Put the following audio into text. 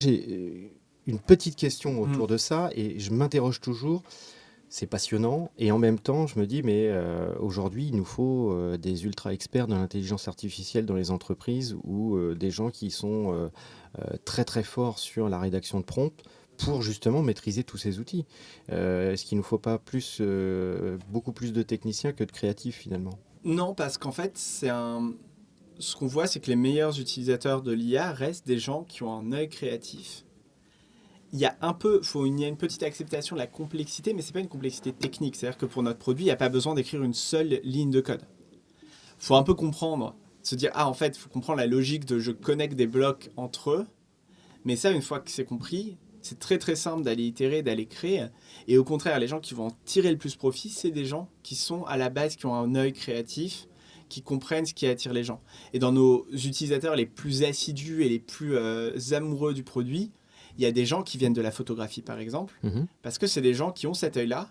J'ai une petite question autour de ça et je m'interroge toujours. C'est passionnant et en même temps, je me dis, mais aujourd'hui, il nous faut des ultra experts de l'intelligence artificielle dans les entreprises ou des gens qui sont très très forts sur la rédaction de prompts pour justement maîtriser tous ces outils. Est-ce qu'il ne nous faut pas beaucoup plus de techniciens que de créatifs finalement? Non, parce qu'en fait, ce qu'on voit, c'est que les meilleurs utilisateurs de l'IA restent des gens qui ont un œil créatif. Il y a une petite acceptation de la complexité, mais c'est pas une complexité technique. C'est-à-dire que pour notre produit, il n'y a pas besoin d'écrire une seule ligne de code. Il faut un peu comprendre, se dire, en fait, il faut comprendre la logique de je connecte des blocs entre eux. Mais ça, une fois que c'est compris, c'est très très simple d'aller itérer, d'aller créer. Et au contraire, les gens qui vont en tirer le plus profit, c'est des gens qui sont à la base, qui ont un œil créatif, qui comprennent ce qui attire les gens. Et dans nos utilisateurs les plus assidus et les plus amoureux du produit, il y a des gens qui viennent de la photographie, par exemple, Mhm. parce que c'est des gens qui ont cet œil-là